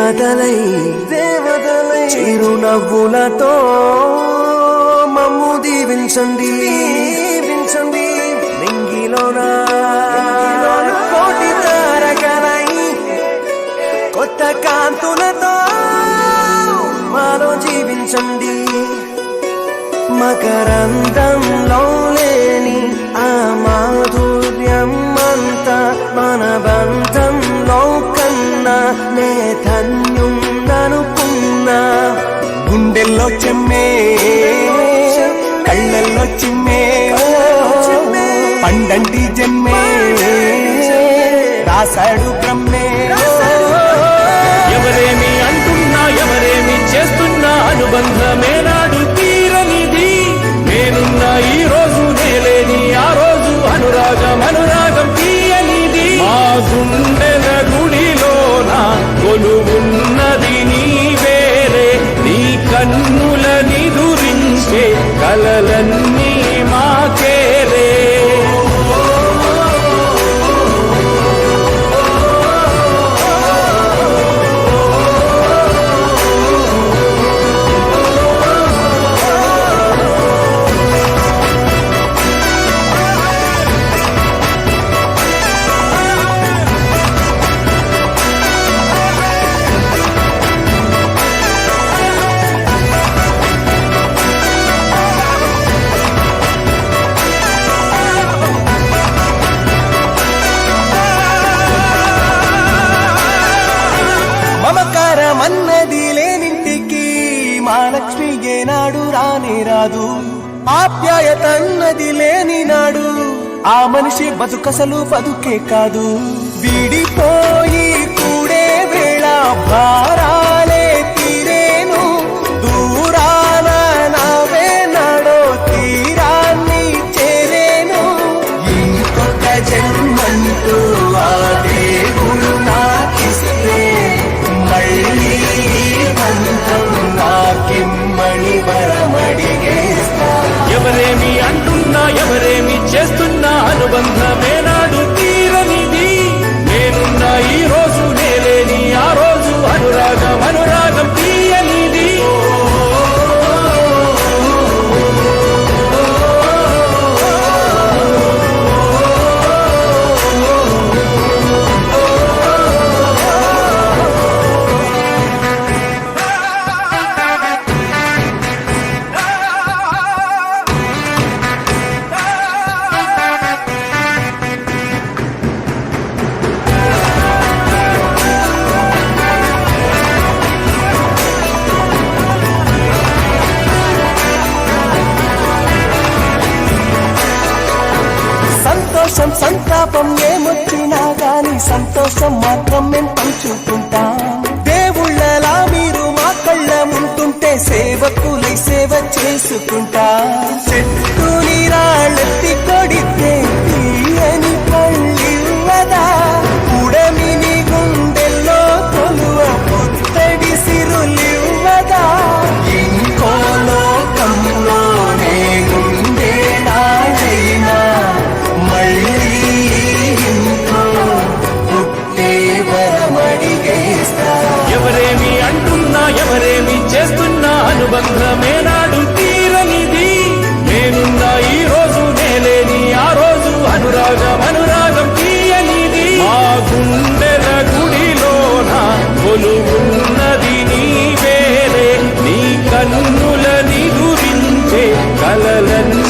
దేవతలై చిరునవ్వులతో మమ్ము దీవించండి నింగిలోన కోటి తారకలై కొత్త కాంతులతో మాలో జీవించండి మకరందంలో లేని ఆ మాధుర్యం అంతా మన బంధంలో కన్నా నే ధన్యున్ననుకున్నా గుండెల్లో చెమ్మే కళ్ళల్లో చిమ్మే పండంటి జన్మే రాశాడు బ్రహ్మే ఎవరేమి అంటున్నా ఎవరేమి చేస్తున్నా అనుబంధమే నాడు తీరనిది నేనున్న ఈ రోజు నేలేని ఆ రోజు అనురాగం తీయనిది మా గుండెల గుడిలోన కొలువున్నది నీ వేరే నీ కన్నుల నిదురించే కలలన్నీ మాకేరే మమకారమన్నది లేనింటికి మహాలక్ష్మి ఏనాడు రానే రాదు ఆప్యాయతన్నది లేని నాడు ఆ మనిషి బతుకసలు బతుకే కాదు విడిపోయి కూడే వేళ భారాలే తీరేను దూరాన నావే నాడో తీరాన్ని చేరేను ఇంకొక జన్మంటూ ఆ దేవుడు నాకిస్తే మళ్ళీ బంధం నాకిమ్మని వరమడిగేస్తా ఎవరేమి అంటున్నా ఎవరేమి చేస్తున్నా అనుబంధమే నాడు తీరనిది నేనున్న ఈ రోజు నేలేని ఆ రోజు అనురాగం తీయనిది సంతాపం ఏమొచ్చినా గాని సంతోషం మాత్రం మేం పంచుకుంటాం దేవుళ్ళలా మీరు మా కళ్ళ ఉంటుంటే సేవకులై సేవ చేసుకుంటా చెట్టు నీరాళ్ళెత్తి కొడితే తీయని పళ్ళివ్వదా ఉడమిని గుండెల్లో కొలువ పుత్తడి సిరులివ్వదా ఇంకో లోకంలోనే గుండె నాడైనా ఎవరేమి అంటున్నా ఎవరేమి చేస్తున్నా అనుబంధమే నాడు తీరనిది నేనున్న ఈ రోజు నేలేని ఆ రోజు అనురాగం తీయనిది మా గుండెల గుడిలోన కొలువున్నది నీ వేరే నీ కన్నుల నిదురించే కలలన్నీ